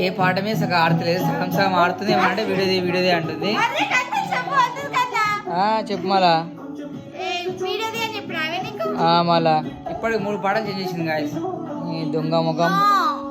ఏ పాట మీద సగం ఆడతలేదు, సగం సగం ఆడుతుంది. ఏమంటే వీడియోది అంటుంది. చెప్పు మళ్ళా మళ్ళా ఇప్పటికి 3 పాటలు చేంజ్ చేసింది గాయస్. ఈ దొంగ ముఖం